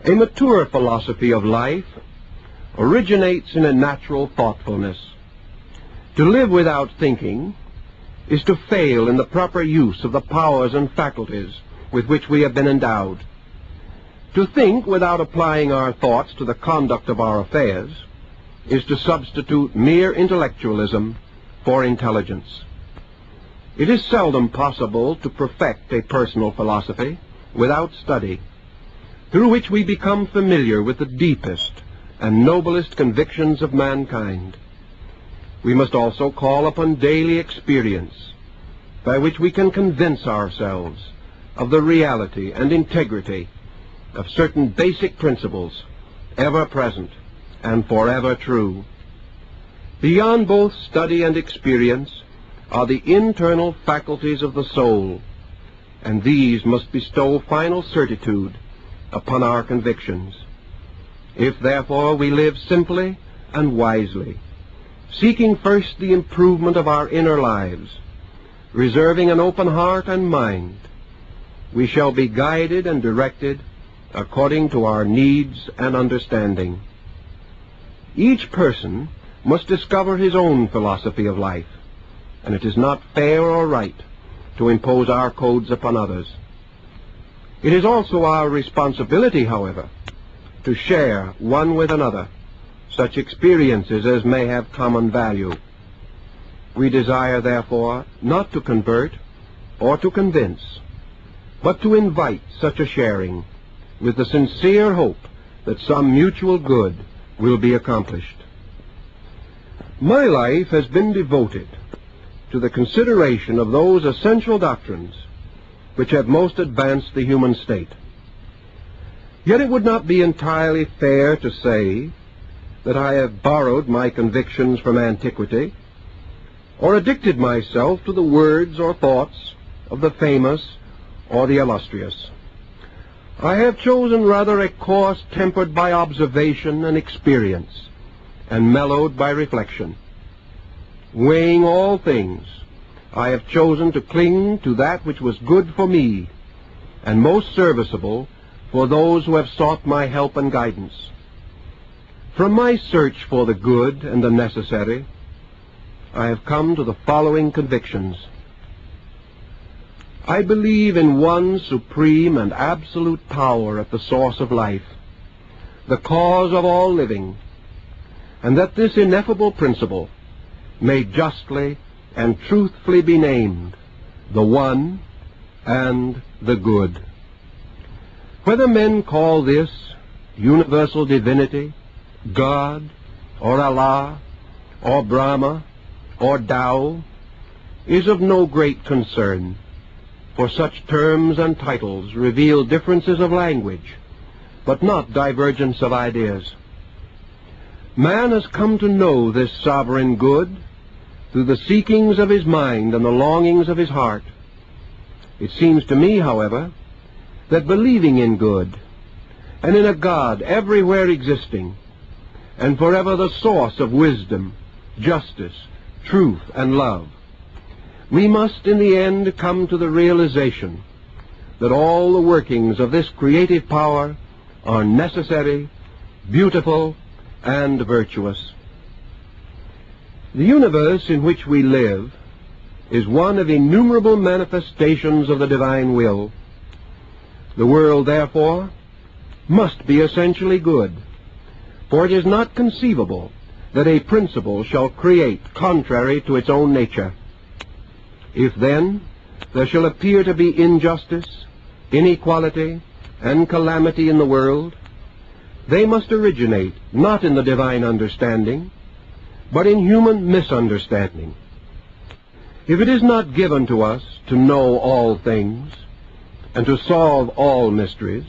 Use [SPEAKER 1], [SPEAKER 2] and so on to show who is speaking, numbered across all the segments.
[SPEAKER 1] A mature philosophy of life originates in a natural thoughtfulness. To live without thinking is to fail in the proper use of the powers and faculties with which we have been endowed. To think without applying our thoughts to the conduct of our affairs is to substitute mere intellectualism for intelligence. It is seldom possible to perfect a personal philosophy without study, through which we become familiar with the deepest and noblest convictions of mankind. We must also call upon daily experience, by which we can convince ourselves of the reality and integrity of certain basic principles, ever present and forever true. Beyond both study and experience are the internal faculties of the soul, and these must bestow final certitude upon our convictions. If therefore we live simply and wisely, seeking first the improvement of our inner lives, reserving an open heart and mind, we shall be guided and directed according to our needs and understanding. Each person must discover his own philosophy of life, and it is not fair or right to impose our codes upon others. It is also our responsibility, however, to share one with another such experiences as may have common value. We desire, therefore, not to convert or to convince, but to invite such a sharing with the sincere hope that some mutual good will be accomplished. My life has been devoted to the consideration of those essential doctrines which have most advanced the human state. Yet it would not be entirely fair to say that I have borrowed my convictions from antiquity, or addicted myself to the words or thoughts of the famous or the illustrious. I have chosen rather a course tempered by observation and experience, and mellowed by reflection. Weighing all things, I have chosen to cling to that which was good for me, and most serviceable for those who have sought my help and guidance. From my search for the good and the necessary, I have come to the following convictions. I believe in one supreme and absolute power at the source of life, the cause of all living, and that this ineffable principle may justly and truthfully be named the One and the Good. Whether men call this universal divinity, God, or Allah, or Brahma, or Tao, is of no great concern, for such terms and titles reveal differences of language, but not divergence of ideas. Man has come to know this sovereign good through the seekings of his mind and the longings of his heart. It seems to me, however, that believing in good, and in a God everywhere existing, and forever the source of wisdom, justice, truth, and love, we must in the end come to the realization that all the workings of this creative power are necessary, beautiful, and virtuous. The universe in which we live is one of innumerable manifestations of the divine will. The world, therefore, must be essentially good, for it is not conceivable that a principle shall create contrary to its own nature. If then there shall appear to be injustice, inequality, and calamity in the world, they must originate not in the divine understanding, but in human misunderstanding. If it is not given to us to know all things and to solve all mysteries,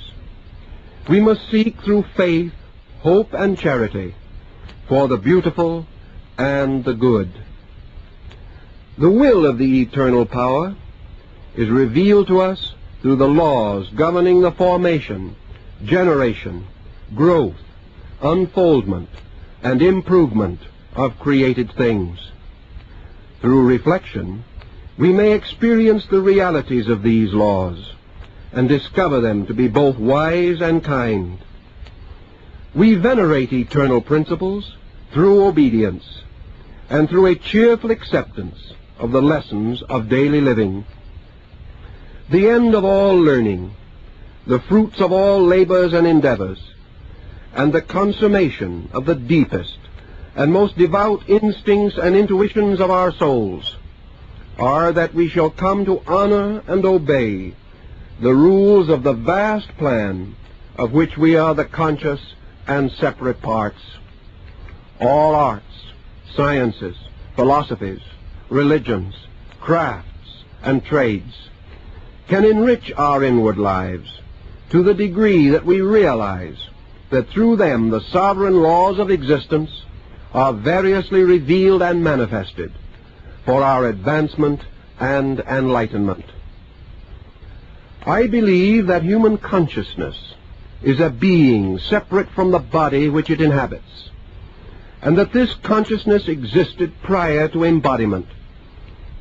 [SPEAKER 1] we must seek through faith, hope, and charity for the beautiful and the good. The will of the eternal power is revealed to us through the laws governing the formation, generation, growth, unfoldment, and improvement of created things. Through reflection, we may experience the realities of these laws and discover them to be both wise and kind, We venerate eternal principles through obedience and through a cheerful acceptance of the lessons of daily living. The end of all learning, the fruits of all labors and endeavors, and the consummation of the deepest and most devout instincts and intuitions of our souls are that we shall come to honor and obey the rules of the vast plan of which we are the conscious and separate parts. All arts, sciences, philosophies, religions, crafts, and trades can enrich our inward lives to the degree that we realize that through them the sovereign laws of existence are variously revealed and manifested for our advancement and enlightenment. I believe that human consciousness is a being separate from the body which it inhabits, and that this consciousness existed prior to embodiment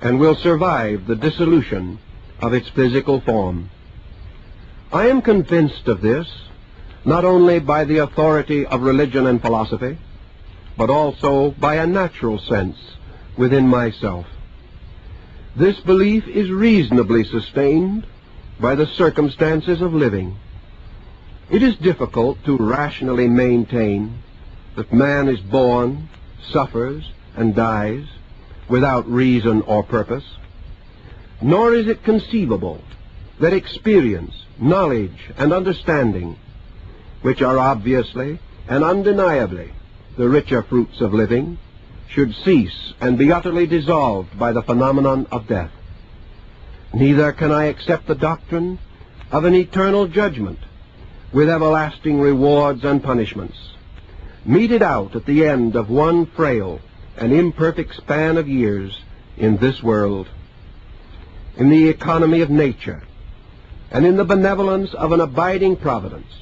[SPEAKER 1] and will survive the dissolution of its physical form. I am convinced of this not only by the authority of religion and philosophy, but also by a natural sense within myself. This belief is reasonably sustained by the circumstances of living. It is difficult to rationally maintain that man is born, suffers, and dies without reason or purpose, nor is it conceivable that experience, knowledge, and understanding, which are obviously and undeniably the richer fruits of living, should cease and be utterly dissolved by the phenomenon of death. Neither can I accept the doctrine of an eternal judgment with everlasting rewards and punishments, meted out at the end of one frail and imperfect span of years in this world. In the economy of nature, and in the benevolence of an abiding providence,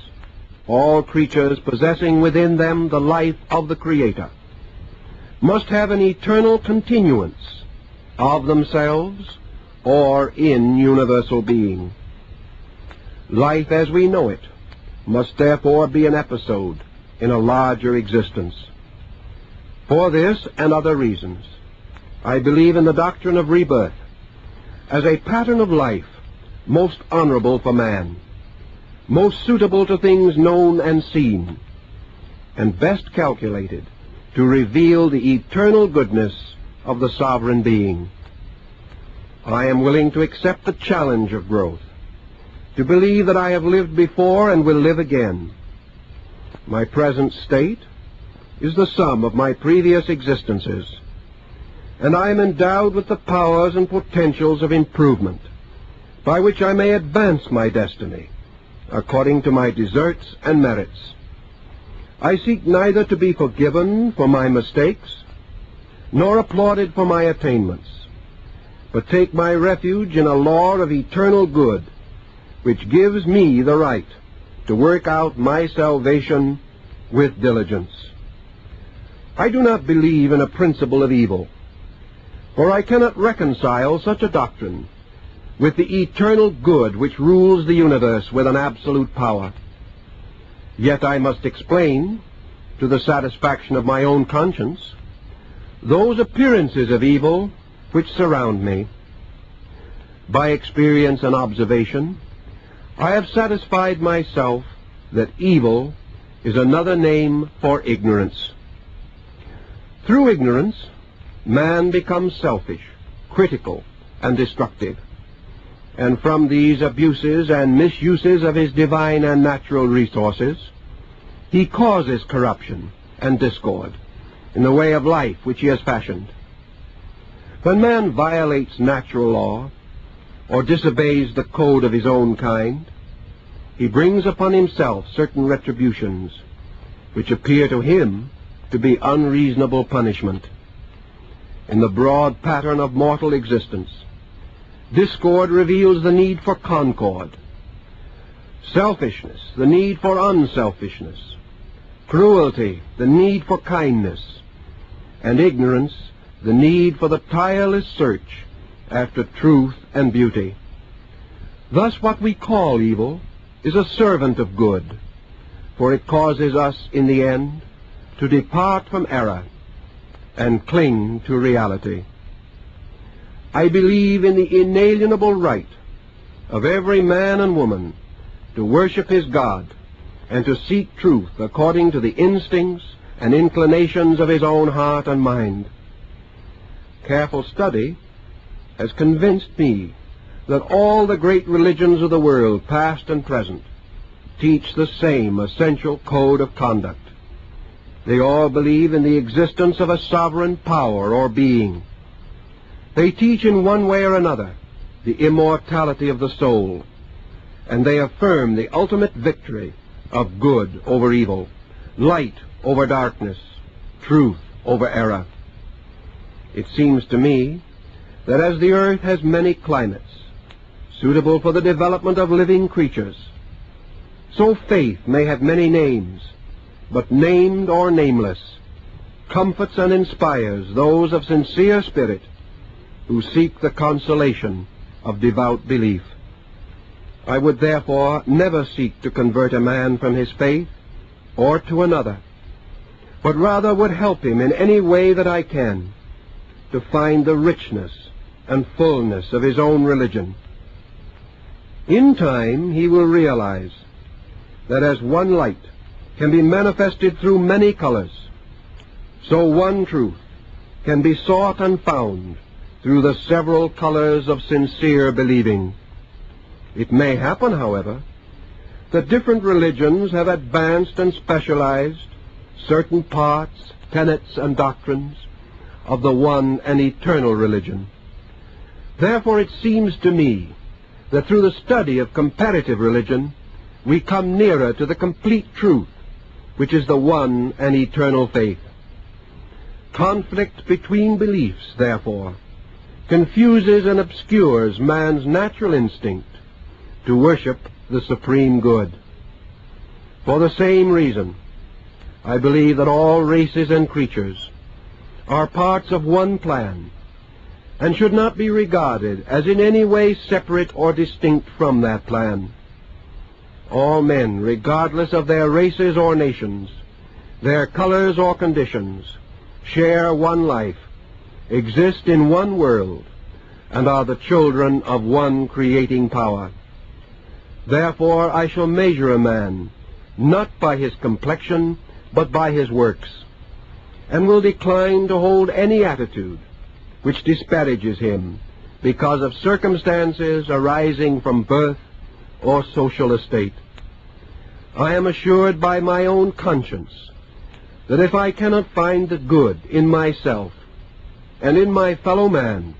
[SPEAKER 1] all creatures possessing within them the life of the Creator must have an eternal continuance of themselves or in universal being. Life as we know it must therefore be an episode in a larger existence. For this and other reasons, I believe in the doctrine of rebirth as a pattern of life most honorable for man, most suitable to things known and seen, and best calculated to reveal the eternal goodness of the sovereign being. I am willing to accept the challenge of growth, to believe that I have lived before and will live again. My present state is the sum of my previous existences, and I am endowed with the powers and potentials of improvement by which I may advance my destiny according to my deserts and merits. I seek neither to be forgiven for my mistakes nor applauded for my attainments, but take my refuge in a law of eternal good which gives me the right to work out my salvation with diligence. I do not believe in a principle of evil, for I cannot reconcile such a doctrine with the eternal good which rules the universe with an absolute power. Yet I must explain, to the satisfaction of my own conscience, those appearances of evil which surround me. By experience and observation, I have satisfied myself that evil is another name for ignorance. Through ignorance, man becomes selfish, critical, and destructive. And from these abuses and misuses of his divine and natural resources, he causes corruption and discord in the way of life which he has fashioned. When man violates natural law or disobeys the code of his own kind, he brings upon himself certain retributions which appear to him to be unreasonable punishment. In the broad pattern of mortal existence, discord reveals the need for concord, selfishness, the need for unselfishness, cruelty, the need for kindness, and ignorance, the need for the tireless search after truth and beauty. Thus what we call evil is a servant of good, for it causes us in the end to depart from error and cling to reality. I believe in the inalienable right of every man and woman to worship his God and to seek truth according to the instincts and inclinations of his own heart and mind. Careful study has convinced me that all the great religions of the world, past and present, teach the same essential code of conduct. They all believe in the existence of a sovereign power or being. They teach in one way or another the immortality of the soul, and they affirm the ultimate victory of good over evil, light over darkness, truth over error. It seems to me that as the earth has many climates suitable for the development of living creatures, so faith may have many names, but named or nameless, comforts and inspires those of sincere spirit who seek the consolation of devout belief. I would therefore never seek to convert a man from his faith or to another, but rather would help him in any way that I can to find the richness and fullness of his own religion. In time he will realize that as one light can be manifested through many colors, so one truth can be sought and found through the several colors of sincere believing. It may happen, however, that different religions have advanced and specialized certain parts, tenets, and doctrines of the one and eternal religion. Therefore it seems to me that through the study of comparative religion we come nearer to the complete truth, which is the one and eternal faith. Conflict between beliefs, therefore, confuses and obscures man's natural instinct to worship the supreme good. For the same reason, I believe that all races and creatures are parts of one plan, and should not be regarded as in any way separate or distinct from that plan. All men, regardless of their races or nations, their colors or conditions, share one life, exist in one world, and are the children of one creating power. Therefore I shall measure a man not by his complexion, but by his works, and will decline to hold any attitude which disparages him because of circumstances arising from birth or social estate. I am assured by my own conscience that if I cannot find the good in myself and in my fellow man,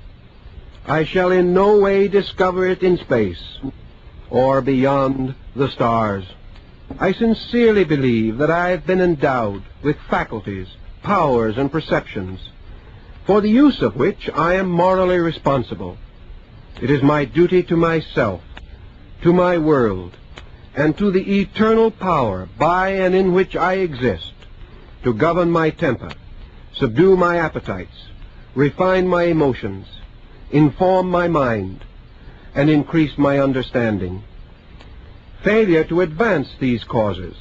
[SPEAKER 1] I shall in no way discover it in space or beyond the stars. I sincerely believe that I have been endowed with faculties, powers, and perceptions, for the use of which I am morally responsible. It is my duty to myself, to my world, and to the eternal power by and in which I exist, to govern my temper, subdue my appetites, refine my emotions, inform my mind, and increase my understanding. Failure to advance these causes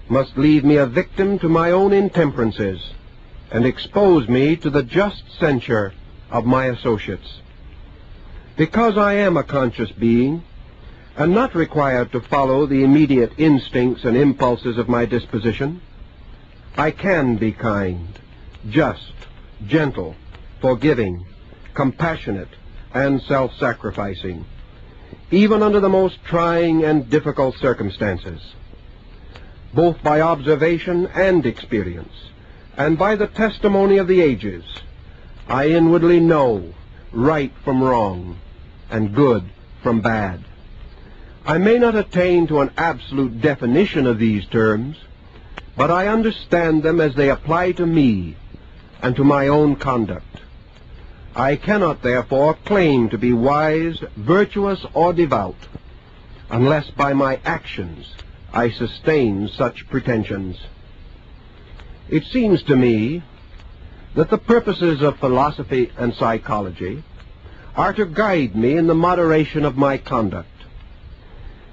[SPEAKER 1] must leave me a victim to my own intemperances and expose me to the just censure of my associates. Because I am a conscious being, and not required to follow the immediate instincts and impulses of my disposition, I can be kind, just, gentle, forgiving, compassionate, and self-sacrificing, even under the most trying and difficult circumstances. Both by observation and experience, and by the testimony of the ages, I inwardly know right from wrong, and good from bad. I may not attain to an absolute definition of these terms, but I understand them as they apply to me and to my own conduct. I cannot, therefore, claim to be wise, virtuous, or devout, unless by my actions I sustain such pretensions. It seems to me that the purposes of philosophy and psychology are to guide me in the moderation of my conduct.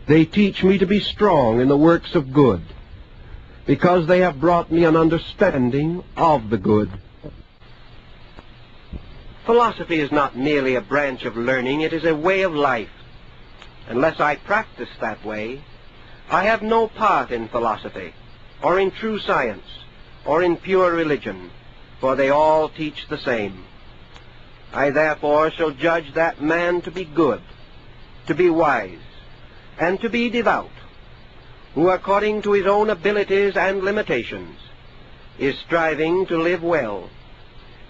[SPEAKER 1] They teach me to be strong in the works of good, because they have brought me an understanding of the good. Philosophy is not merely a branch of learning, it is a way of life. Unless I practice that way, I have no part in philosophy, or in true science, or in pure religion, for they all teach the same. I therefore shall judge that man to be good, to be wise, and to be devout, who according to his own abilities and limitations is striving to live well,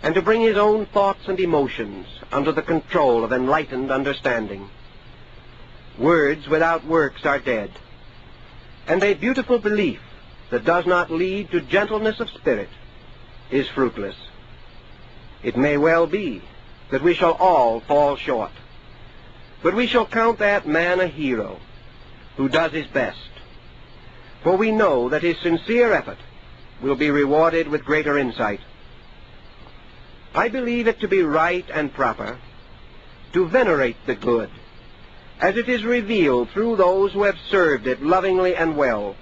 [SPEAKER 1] and to bring his own thoughts and emotions under the control of enlightened understanding. Words without works are dead, and a beautiful belief that does not lead to gentleness of spirit is fruitless. It may well be that we shall all fall short, but we shall count that man a hero who does his best, for we know that his sincere effort will be rewarded with greater insight. I believe it to be right and proper to venerate the good, as it is revealed through those who have served it lovingly and well.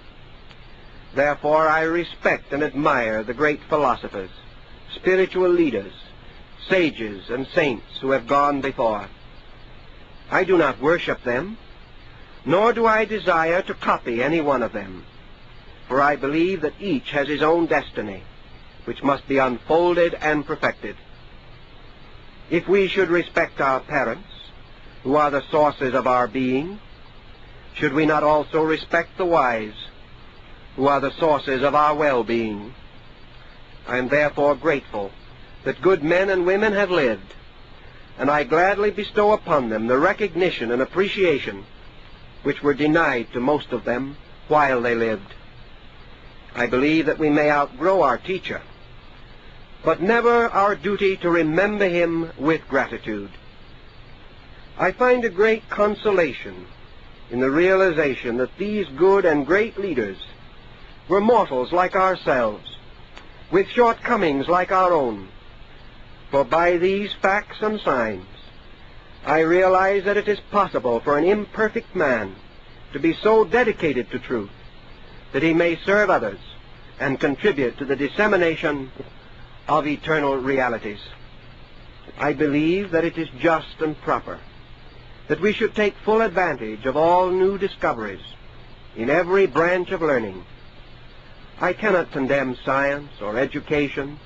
[SPEAKER 1] Therefore I respect and admire the great philosophers, spiritual leaders, sages, and saints who have gone before. I do not worship them, nor do I desire to copy any one of them, for I believe that each has his own destiny, which must be unfolded and perfected. If we should respect our parents, who are the sources of our being, should we not also respect the wise, who are the sources of our well-being? I am therefore grateful that good men and women have lived, and I gladly bestow upon them the recognition and appreciation which were denied to most of them while they lived. I believe that we may outgrow our teacher, but never our duty to remember him with gratitude. I find a great consolation in the realization that these good and great leaders were mortals like ourselves, with shortcomings like our own. For by these facts and signs, I realize that it is possible for an imperfect man to be so dedicated to truth that he may serve others and contribute to the dissemination of eternal realities. I believe that it is just and proper that we should take full advantage of all new discoveries in every branch of learning. I cannot condemn science or education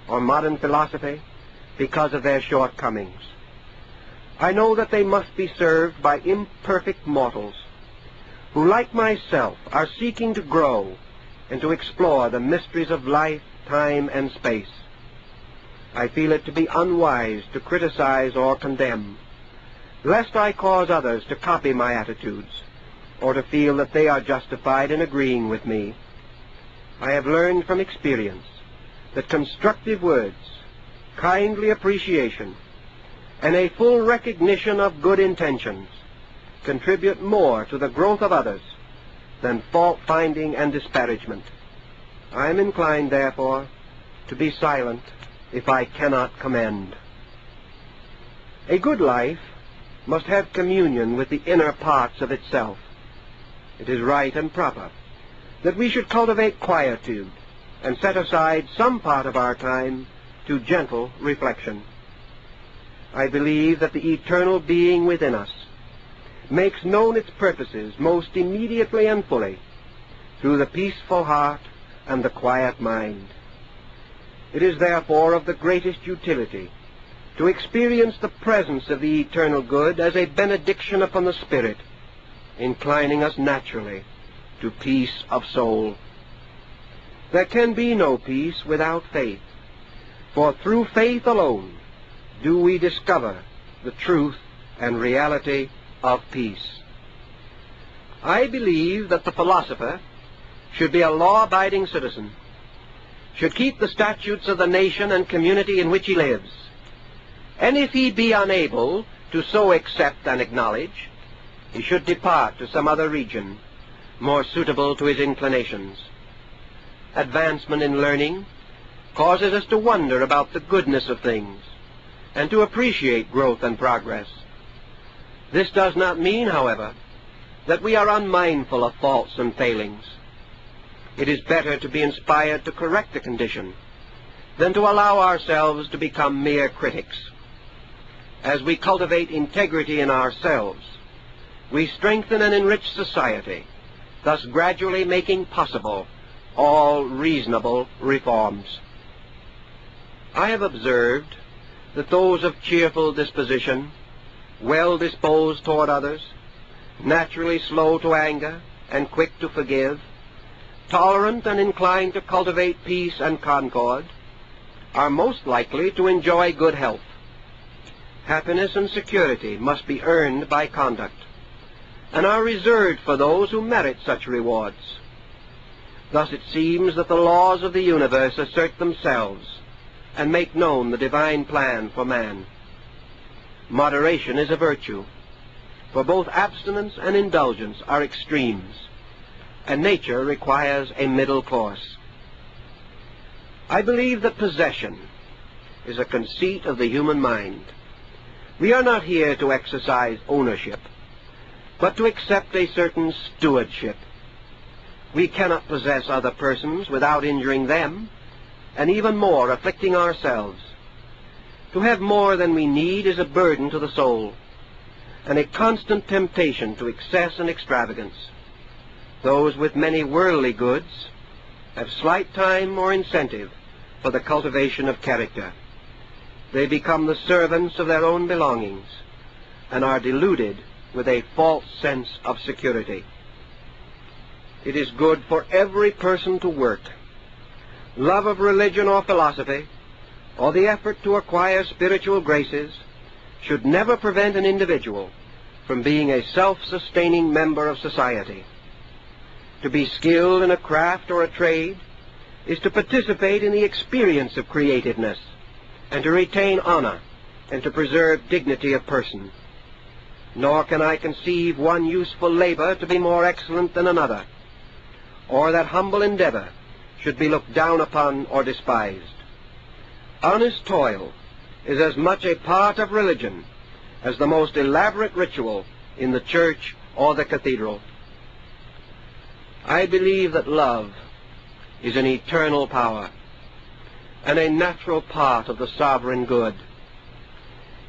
[SPEAKER 1] or modern philosophy because of their shortcomings. I know that they must be served by imperfect mortals who, like myself, are seeking to grow and to explore the mysteries of life, time, and space. I feel it to be unwise to criticize or condemn, lest I cause others to copy my attitudes or to feel that they are justified in agreeing with me. I have learned from experience that constructive words, kindly appreciation, and a full recognition of good intentions contribute more to the growth of others than fault-finding and disparagement. I am inclined, therefore, to be silent if I cannot commend. A good life must have communion with the inner parts of itself. It is right and proper that we should cultivate quietude and set aside some part of our time to gentle reflection. I believe that the eternal being within us makes known its purposes most immediately and fully through the peaceful heart and the quiet mind. It is therefore of the greatest utility to experience the presence of the eternal good as a benediction upon the spirit, inclining us naturally to peace of soul. There can be no peace without faith, for through faith alone do we discover the truth and reality of peace. I believe that the philosopher should be a law-abiding citizen, should keep the statutes of the nation and community in which he lives, and if he be unable to so accept and acknowledge, he should depart to some other region more suitable to his inclinations. Advancement in learning causes us to wonder about the goodness of things and to appreciate growth and progress. This does not mean, however, that we are unmindful of faults and failings. It is better to be inspired to correct a condition than to allow ourselves to become mere critics. As we cultivate integrity in ourselves, we strengthen and enrich society, thus gradually making possible all reasonable reforms. I have observed that those of cheerful disposition, well disposed toward others, naturally slow to anger and quick to forgive, tolerant and inclined to cultivate peace and concord, are most likely to enjoy good health. Happiness and security must be earned by conduct, and are reserved for those who merit such rewards. Thus it seems that the laws of the universe assert themselves and make known the divine plan for man. Moderation is a virtue, for both abstinence and indulgence are extremes, and nature requires a middle course. I believe that possession is a conceit of the human mind. We are not here to exercise ownership, but to accept a certain stewardship. We cannot possess other persons without injuring them, and even more afflicting ourselves. To have more than we need is a burden to the soul, and a constant temptation to excess and extravagance. Those with many worldly goods have slight time or incentive for the cultivation of character. They become the servants of their own belongings, and are deluded with a false sense of security. It is good for every person to work. Love of religion or philosophy, or the effort to acquire spiritual graces, should never prevent an individual from being a self-sustaining member of society. To be skilled in a craft or a trade is to participate in the experience of creativeness, and to retain honor, and to preserve dignity of person. Nor can I conceive one useful labor to be more excellent than another, or that humble endeavor should be looked down upon or despised. Honest toil is as much a part of religion as the most elaborate ritual in the church or the cathedral. I believe that love is an eternal power and a natural part of the sovereign good.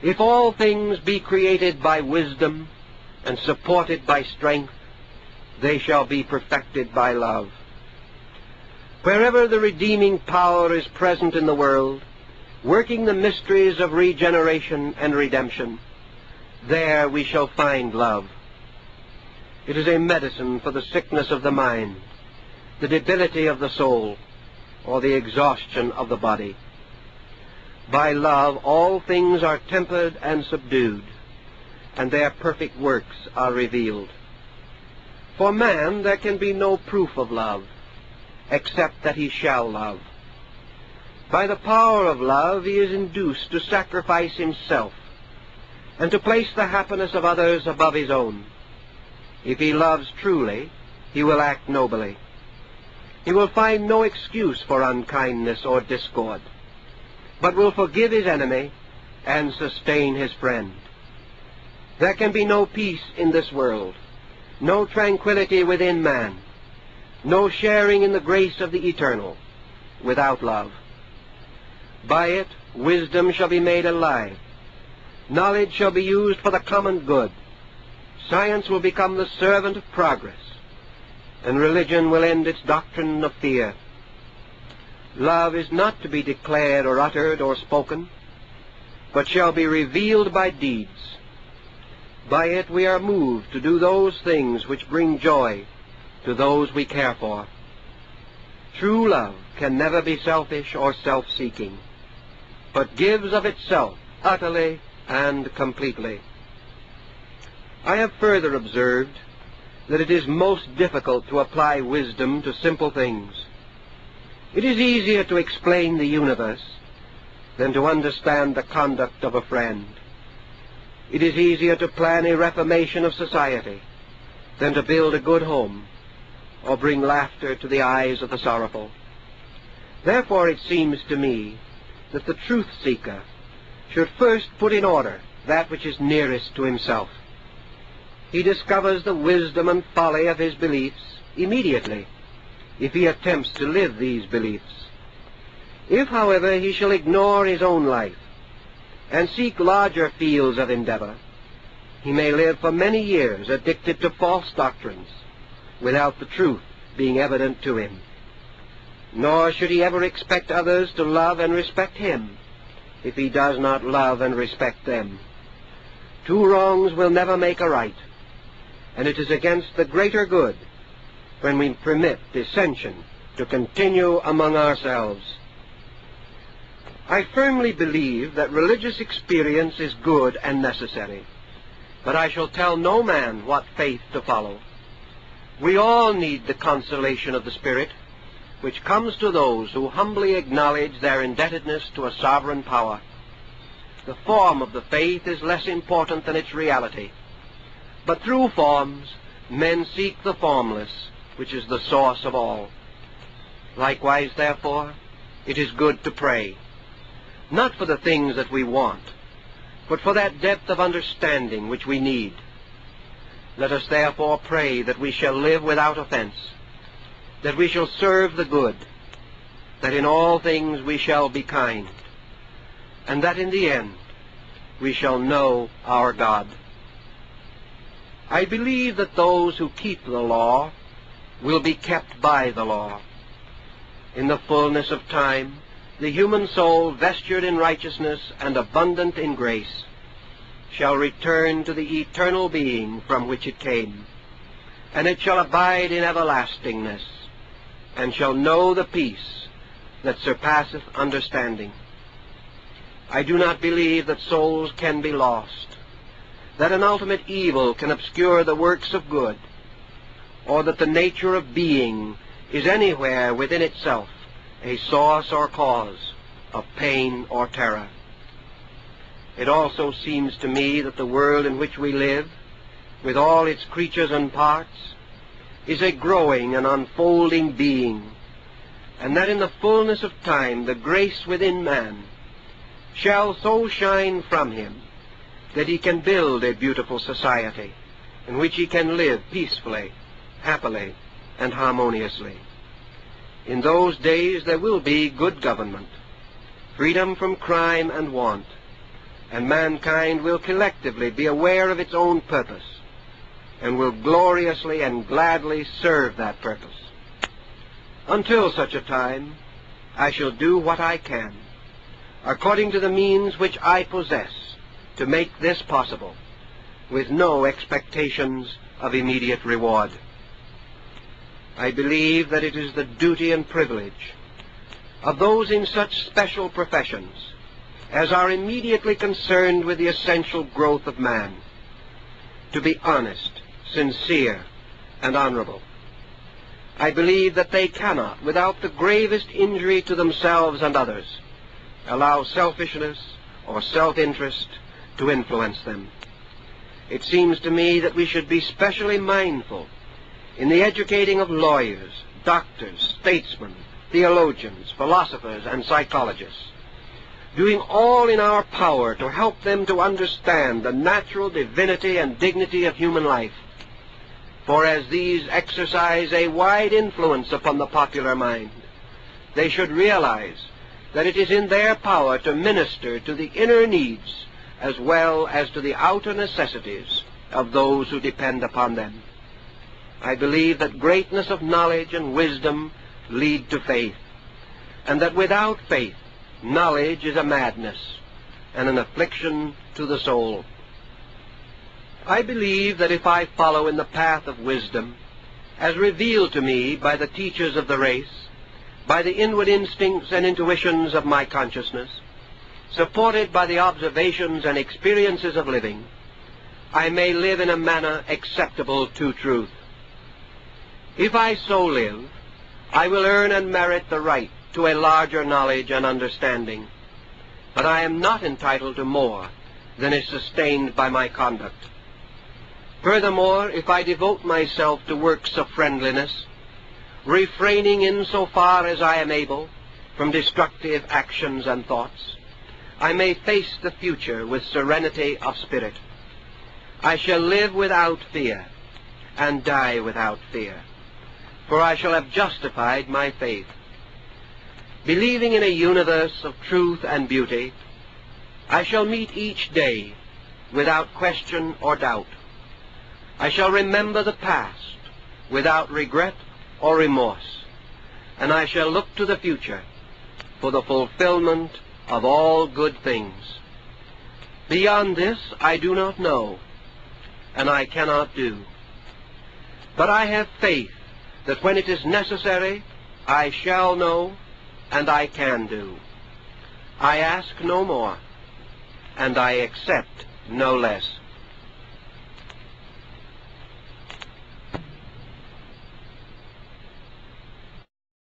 [SPEAKER 1] If all things be created by wisdom and supported by strength, they shall be perfected by love. Wherever the redeeming power is present in the world, working the mysteries of regeneration and redemption, there we shall find love. It is a medicine for the sickness of the mind, the debility of the soul, or the exhaustion of the body. By love all things are tempered and subdued, and their perfect works are revealed. For man there can be no proof of love, except that he shall love. By the power of love he is induced to sacrifice himself, and to place the happiness of others above his own. If he loves truly, he will act nobly. He will find no excuse for unkindness or discord, but will forgive his enemy and sustain his friend. There can be no peace in this world, no tranquility within man, no sharing in the grace of the eternal, without love. By it, wisdom shall be made alive. Knowledge shall be used for the common good. Science will become the servant of progress, and religion will end its doctrine of fear. Love is not to be declared or uttered or spoken, but shall be revealed by deeds. By it we are moved to do those things which bring joy to those we care for. True love can never be selfish or self-seeking, but gives of itself utterly and completely. I have further observed that it is most difficult to apply wisdom to simple things. It is easier to explain the universe than to understand the conduct of a friend. It is easier to plan a reformation of society than to build a good home or bring laughter to the eyes of the sorrowful. Therefore it seems to me that the truth-seeker should first put in order that which is nearest to himself. He discovers the wisdom and folly of his beliefs immediately, if he attempts to live these beliefs. If, however, he shall ignore his own life and seek larger fields of endeavor, he may live for many years addicted to false doctrines without the truth being evident to him. Nor should he ever expect others to love and respect him if he does not love and respect them. Two wrongs will never make a right, and it is against the greater good when we permit dissension to continue among ourselves. I firmly believe that religious experience is good and necessary, but I shall tell no man what faith to follow. We all need the consolation of the Spirit, which comes to those who humbly acknowledge their indebtedness to a sovereign power. The form of the faith is less important than its reality, but through forms men seek the formless, which is the source of all. Likewise, therefore, it is good to pray, not for the things that we want, but for that depth of understanding which we need. Let us therefore pray that we shall live without offense, that we shall serve the good, that in all things we shall be kind, and that in the end we shall know our God. I believe that those who keep the law will be kept by the law. In the fullness of time, the human soul, vestured in righteousness and abundant in grace, shall return to the eternal being from which it came, and it shall abide in everlastingness, and shall know the peace that surpasseth understanding. I do not believe that souls can be lost, that an ultimate evil can obscure the works of good, or that the nature of being is anywhere within itself a source or cause of pain or terror. It also seems to me that the world in which we live, with all its creatures and parts, is a growing and unfolding being, and that in the fullness of time the grace within man shall so shine from him that he can build a beautiful society in which he can live peacefully, happily, and harmoniously. In those days there will be good government, freedom from crime and want, and mankind will collectively be aware of its own purpose and will gloriously and gladly serve that purpose. Until such a time, I shall do what I can, according to the means which I possess, to make this possible, with no expectations of immediate reward. I believe that it is the duty and privilege of those in such special professions as are immediately concerned with the essential growth of man to be honest, sincere, and honorable. I believe that they cannot, without the gravest injury to themselves and others, allow selfishness or self-interest to influence them. It seems to me that we should be specially mindful in the educating of lawyers, doctors, statesmen, theologians, philosophers, and psychologists, doing all in our power to help them to understand the natural divinity and dignity of human life. For as these exercise a wide influence upon the popular mind, they should realize that it is in their power to minister to the inner needs as well as to the outer necessities of those who depend upon them. I believe that greatness of knowledge and wisdom lead to faith, and that without faith, knowledge is a madness and an affliction to the soul. I believe that if I follow in the path of wisdom, as revealed to me by the teachers of the race, by the inward instincts and intuitions of my consciousness, supported by the observations and experiences of living, I may live in a manner acceptable to truth. If I so live, I will earn and merit the right to a larger knowledge and understanding, but I am not entitled to more than is sustained by my conduct. Furthermore, if I devote myself to works of friendliness, refraining insofar as I am able from destructive actions and thoughts, I may face the future with serenity of spirit. I shall live without fear and die without fear. for I shall have justified my faith. Believing in a universe of truth and beauty, I shall meet each day without question or doubt. I shall remember the past without regret or remorse, and I shall look to the future for the fulfillment of all good things. Beyond this I do not know, and I cannot do. But I have faith that when it is necessary, I shall know and I can do. I ask no more, and I accept no less.